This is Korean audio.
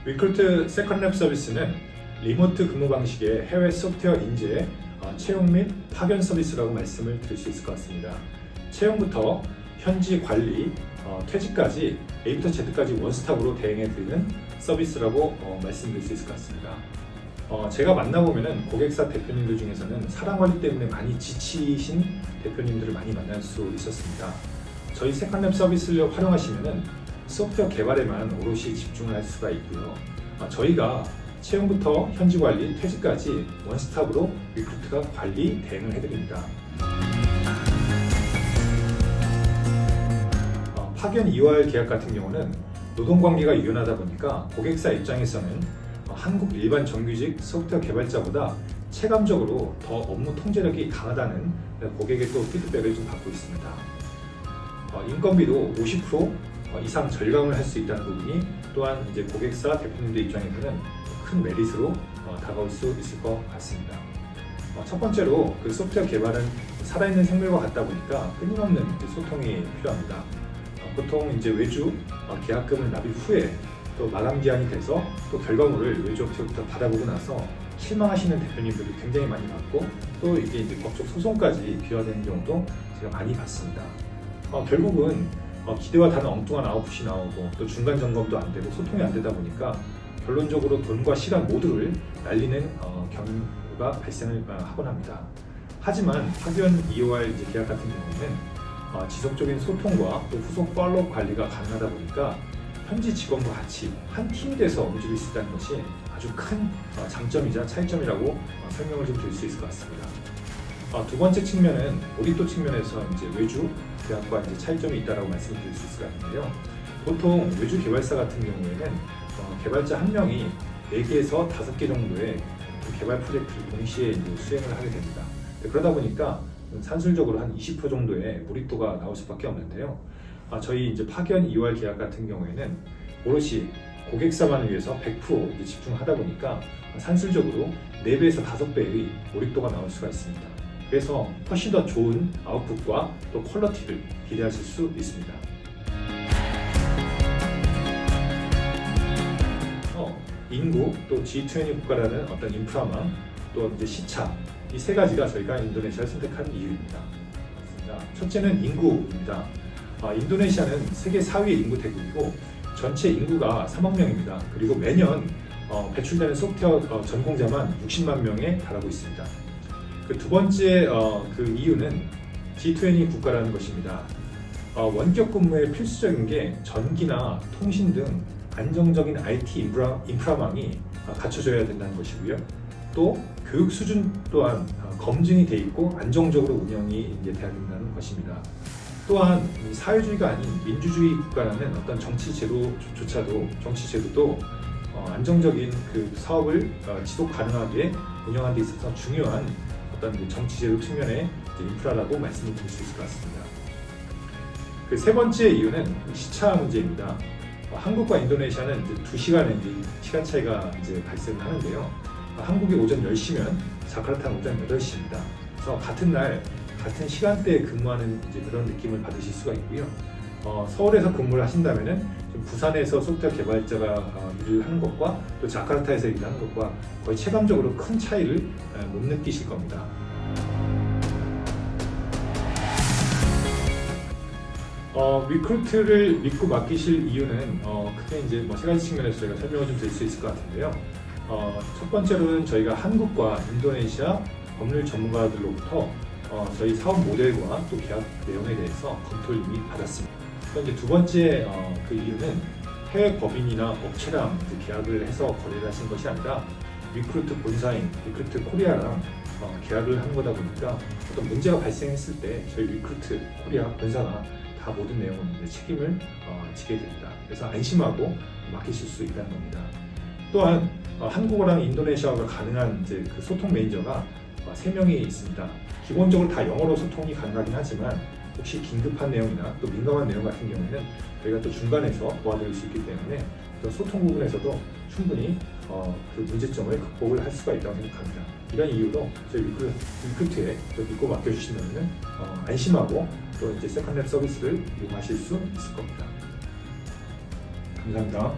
리크루트 세컨랩 서비스는 리모트 근무 방식의 해외 소프트웨어 인재, 채용 및 파견 서비스라고 말씀을 드릴 수 있을 것 같습니다. 채용부터 현지 관리, 퇴직까지 A부터 Z까지 원스톱으로 대행해 드리는 서비스라고 말씀드릴 수 있을 것 같습니다. 제가 만나보면 고객사 대표님들 중에서는 사람 관리 때문에 많이 지치신 대표님들을 많이 만날 수 있었습니다. 저희 세컨랩 서비스를 활용하시면 소프트웨어 개발에만 오롯이 집중을 할 수가 있고요. 저희가 채용부터 현지 관리, 퇴직까지 원스톱으로 리크루트가 관리, 대행을 해드립니다. 파견 2월 계약 같은 경우는 노동관계가 유연하다 보니까 고객사 입장에서는 한국 일반 정규직 소프트웨어 개발자보다 체감적으로 더 업무 통제력이 강하다는 고객의 또 피드백을 좀 받고 있습니다. 인건비도 50% 이상 절감을 할 수 있다는 부분이 또한 이제 고객사 대표님들 입장에서는 큰 메리트로 다가올 수 있을 것 같습니다. 첫 번째로 그 소프트웨어 개발은 살아있는 생물과 같다 보니까 끊임없는 소통이 필요합니다. 보통 이제 외주 계약금을 납입 후에 또 마감 기한이 돼서 또 결과물을 외주 업체부터 받아보고 나서 실망하시는 대표님들이 굉장히 많이 봤고 또 이게 이제 법적 소송까지 비화되는 경우도 제가 많이 봤습니다. 결국은 기대와 다른 엉뚱한 아웃풋이 나오고 또 중간 점검도 안 되고 소통이 안 되다 보니까 결론적으로 돈과 시간 모두를 날리는 경우가 발생을 하곤 합니다. 하지만 파견 2월 계약 같은 경우에는 지속적인 소통과 또 후속 팔로우 관리가 가능하다 보니까 현지 직원과 같이 한 팀이 돼서 움직일 수 있다는 것이 아주 큰 장점이자 차이점이라고 설명을 좀 드릴 수 있을 것 같습니다. 두 번째 측면은 오디토 측면에서 이제 외주 계약과 이제 차이점이 있다라고 말씀을 드릴 수 있을 것 같은데요. 보통 외주 개발사 같은 경우에는 개발자 한 명이 4개에서 5개 정도의 개발 프로젝트를 동시에 이제 수행을 하게 됩니다. 그러다 보니까 산술적으로 한 20% 정도의 몰입도가 나올 수밖에 없는데요. 저희 이제 파견 2월 계약 같은 경우에는 오롯이 고객사만을 위해서 100% 이제 집중하다 보니까 산술적으로 4배에서 5배의 몰입도가 나올 수가 있습니다. 그래서 훨씬 더 좋은 아웃풋과 또 퀄리티를 기대하실 수 있습니다. 인구, 또 G20 국가라는 어떤 인프라망, 또 이제 시차, 이 세 가지가 저희가 인도네시아를 선택한 이유입니다. 첫째는 인구입니다. 인도네시아는 세계 4위 인구 대국이고 전체 인구가 3억 명입니다. 그리고 매년 배출되는 소프트웨어 전공자만 60만 명에 달하고 있습니다. 그 두 번째 그 이유는 G20 국가라는 것입니다. 원격 근무에 필수적인 게 전기나 통신 등 안정적인 IT 인프라망이 갖춰져야 된다는 것이고요. 또 교육 수준 또한 검증이 돼 있고 안정적으로 운영이 이제 돼야 된다는 것입니다. 또한 사회주의가 아닌 민주주의 국가라는 어떤 정치 제도도 안정적인 그 사업을 지속 가능하게 운영하는 데 있어서 중요한 어떤 정치 제도 측면의 인프라라고 말씀을 드릴 수 있을 것 같습니다. 그 세 번째 이유는 시차 문제입니다. 한국과 인도네시아는 이제 2시간의 시간 차이가 이제 발생하는데요. 한국이 오전 10시면 자카르타는 오전 8시입니다. 그래서 같은 날 같은 시간대에 근무하는 이제 그런 느낌을 받으실 수가 있고요. 서울에서 근무를 하신다면은 부산에서 소프트웨어 개발자가 일을 하는 것과 또 자카르타에서 일을 하는 것과 거의 체감적으로 큰 차이를 못 느끼실 겁니다. 리크루트를 믿고 맡기실 이유는 크게 이제 세 가지 측면에서 저희가 설명을 좀 드릴 수 있을 것 같은데요. 첫 번째로는 저희가 한국과 인도네시아 법률 전문가들로부터 저희 사업 모델과 또 계약 내용에 대해서 검토를 이미 받았습니다. 이제 두 번째 그 이유는 해외 법인이나 업체랑 계약을 해서 거래를 하신 것이 아니라 리크루트 본사인 리크루트 코리아랑 계약을 하는 거다 보니까 어떤 문제가 발생했을 때 저희 리크루트 코리아 본사가 다 모든 내용을 책임을 지게 됩니다. 그래서 안심하고 맡기실 수 있다는 겁니다. 또한 한국어랑 인도네시아어가 가능한 이제 그 소통 매니저가 3명이 있습니다. 기본적으로 다 영어로 소통이 가능하긴 하지만 혹시 긴급한 내용이나 또 민감한 내용 같은 경우에는 저희가 또 중간에서 도와드릴 수 있기 때문에 소통 부분에서도 충분히 그 문제점을 극복을 할 수가 있다고 생각합니다. 이런 이유로 저희 리크루트에 믿고 맡겨주시면 안심하고 또 이제 세컨랩 서비스를 이용하실 수 있을 겁니다. 감사합니다.